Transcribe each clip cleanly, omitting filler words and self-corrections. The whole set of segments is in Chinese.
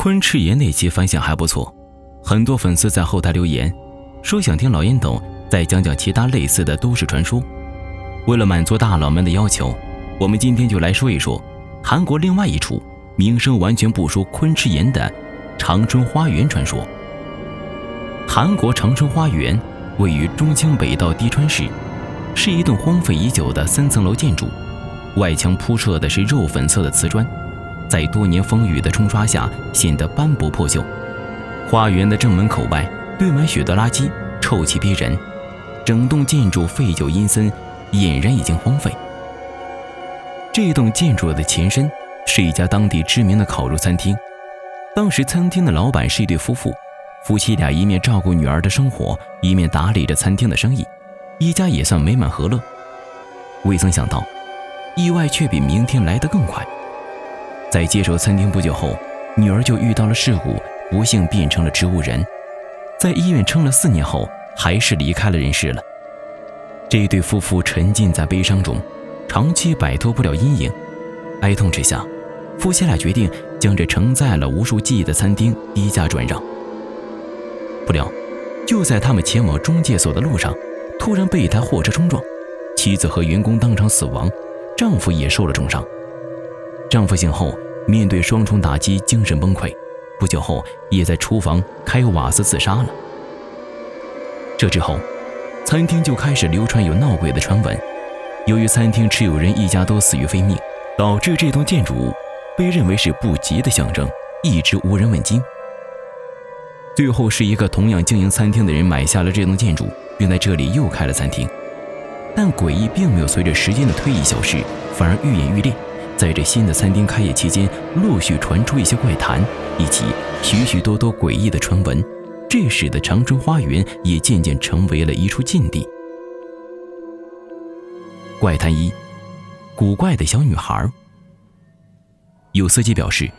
昆池岩那期反响还不错，很多粉丝在后台留言说想听老烟斗再讲讲其他类似的都市传说。为了满足大佬们的要求，我们今天就来说一说韩国另外一处名声完全不输昆池岩的长春花园传说。韩国长春花园位于中清北道滴川市，是一栋荒废已久的3层楼建筑，外墙铺设的是肉粉色的瓷砖，在多年风雨的冲刷下显得斑驳破旧。花园的正门口外堆满许多垃圾，臭气逼人，整栋建筑废旧阴森，俨然已经荒废。这栋建筑的前身是一家当地知名的烤肉餐厅，当时餐厅的老板是一对夫妇，夫妻俩一面照顾女儿的生活，一面打理着餐厅的生意，一家也算美满和乐。未曾想到，意外却比明天来得更快。在接手餐厅不久后，女儿就遇到了事故，不幸变成了植物人，在医院撑了4年后，还是离开了人世了。这对夫妇沉浸在悲伤中，长期摆脱不了阴影。哀痛之下，夫妻俩决定将这承载了无数记忆的餐厅低价转让。不料，就在他们前往中介所的路上，突然被一台货车冲撞，妻子和员工当场死亡，丈夫也受了重伤。丈夫醒后面对双重打击，精神崩溃，不久后也在厨房开瓦斯自杀了。这之后，餐厅就开始流传有闹鬼的传闻。由于餐厅持有人一家都死于非命，导致这栋建筑物被认为是不吉的象征，一直无人问津。最后是一个同样经营餐厅的人买下了这栋建筑，并在这里又开了餐厅。但诡异并没有随着时间的推移消失，反而愈演愈烈。在这新的餐厅开业期间，陆续传出一些怪谈，以及许许多多诡异的传闻，这使得长春花园也渐渐成为了一处禁地。怪谈1：古怪的小女孩。有司机表示，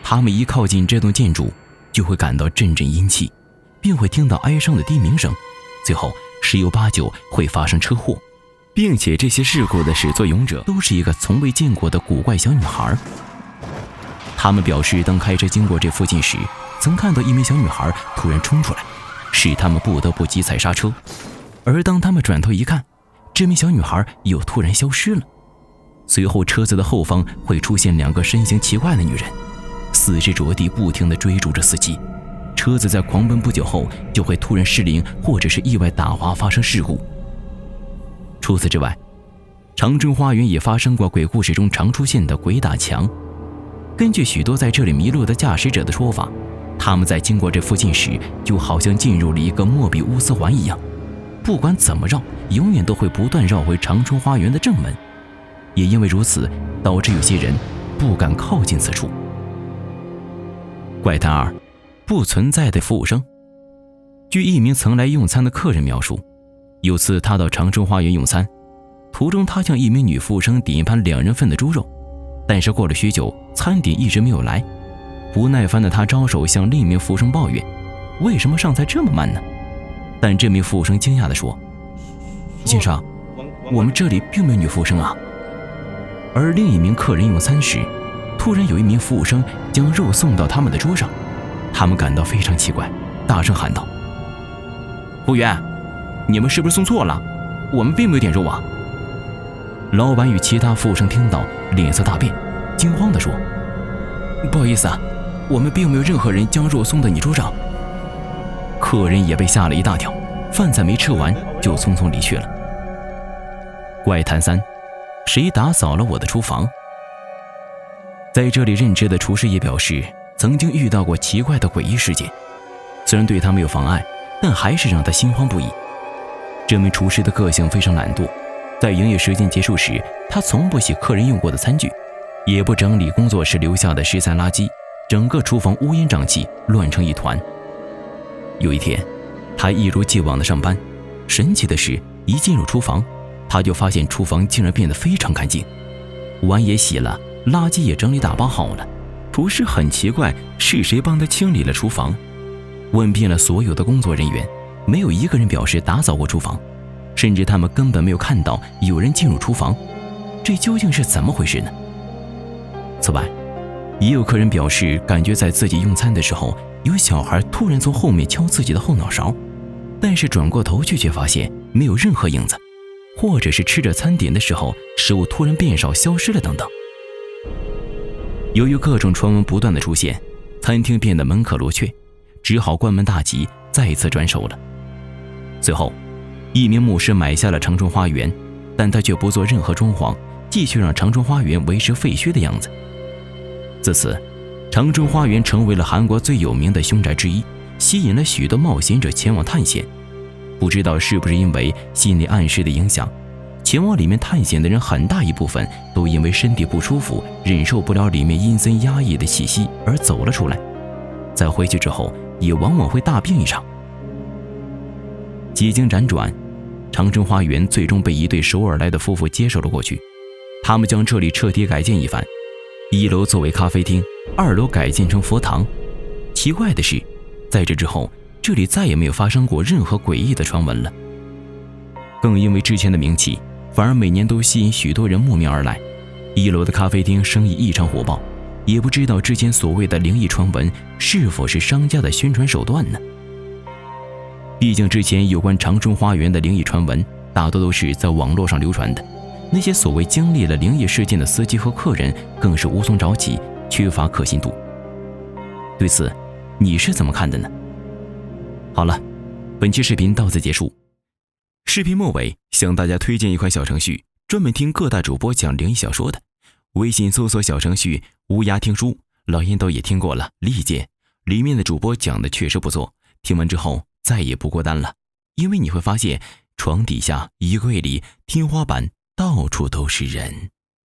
他们一靠近这栋建筑，就会感到阵阵阴气，并会听到哀伤的低鸣声，最后十有八九会发生车祸，并且这些事故的始作俑者都是一个从未见过的古怪小女孩。他们表示，当开车经过这附近时，曾看到一名小女孩突然冲出来，使他们不得不急踩刹车。而当他们转头一看，这名小女孩又突然消失了。随后车子的后方会出现2个身形奇怪的女人，四肢着地，不停地追逐着司机。车子在狂奔不久后就会突然失灵，或者是意外打滑发生事故。除此之外，长春花园也发生过鬼故事中常出现的鬼打墙。根据许多在这里迷路的驾驶者的说法，他们在经过这附近时，就好像进入了一个莫比乌斯环一样，不管怎么绕，永远都会不断绕回长春花园的正门。也因为如此，导致有些人不敢靠近此处。怪谈2：不存在的服务生。据一名曾来用餐的客人描述，有次他到长春花园用餐，途中他向一名女服务生点一盘2人份的猪肉，但是过了许久，餐点一直没有来。不耐烦的他招手向另一名服务生抱怨，为什么上菜这么慢呢？但这名服务生惊讶地说，先生，我们这里并没有女服务生啊。而另一名客人用餐时，突然有一名服务生将肉送到他们的桌上，他们感到非常奇怪，大声喊道，服务员，你们是不是送错了？我们并没有点肉啊。老板与其他服务生听到，脸色大变，惊慌地说，不好意思啊，我们并没有任何人将肉送到你桌上。客人也被吓了一大跳，饭菜没吃完就匆匆离去了。怪谈3：谁打扫了我的厨房？在这里任职的厨师也表示，曾经遇到过奇怪的诡异事件，虽然对他没有妨碍，但还是让他心慌不已。这名厨师的个性非常懒惰，在营业时间结束时，他从不洗客人用过的餐具，也不整理工作时留下的食材垃圾，整个厨房乌烟瘴气，乱成一团。有一天，他一如既往的上班，神奇的是，一进入厨房，他就发现厨房竟然变得非常干净，碗也洗了，垃圾也整理打包好了。厨师很奇怪，是谁帮他清理了厨房？问遍了所有的工作人员，没有一个人表示打扫过厨房，甚至他们根本没有看到有人进入厨房。这究竟是怎么回事呢？此外，也有客人表示，感觉在自己用餐的时候，有小孩突然从后面敲自己的后脑勺，但是转过头去却发现没有任何影子，或者是吃着餐点的时候，食物突然变少消失了等等。由于各种传闻不断的出现，餐厅变得门可罗雀，只好关门大吉，再次转手了。随后，一名牧师买下了长春花园，但他却不做任何装潢，继续让长春花园维持废墟的样子。自此，长春花园成为了韩国最有名的凶宅之一，吸引了许多冒险者前往探险。不知道是不是因为心理暗示的影响，前往里面探险的人很大一部分都因为身体不舒服，忍受不了里面阴森压抑的气息而走了出来，在回去之后也往往会大病一场。几经辗转，长春花园最终被一对首尔来的夫妇接手了过去，他们将这里彻底改建一番，1楼作为咖啡厅，2楼改建成佛堂。奇怪的是，在这之后，这里再也没有发生过任何诡异的传闻了。更因为之前的名气，反而每年都吸引许多人慕名而来。1楼的咖啡厅生意异常火爆，也不知道之前所谓的灵异传闻是否是商家的宣传手段呢？毕竟之前有关长春花园的灵异传闻大多都是在网络上流传的，那些所谓经历了灵异事件的司机和客人更是无从找起，缺乏可信度。对此，你是怎么看的呢？好了，本期视频到此结束。视频末尾向大家推荐一款小程序，专门听各大主播讲灵异小说的。微信搜索小程序乌鸦听书，老烟斗也听过了，理解。里面的主播讲的确实不错，听完之后再也不孤单了，因为你会发现床底下、衣柜里、天花板到处都是人。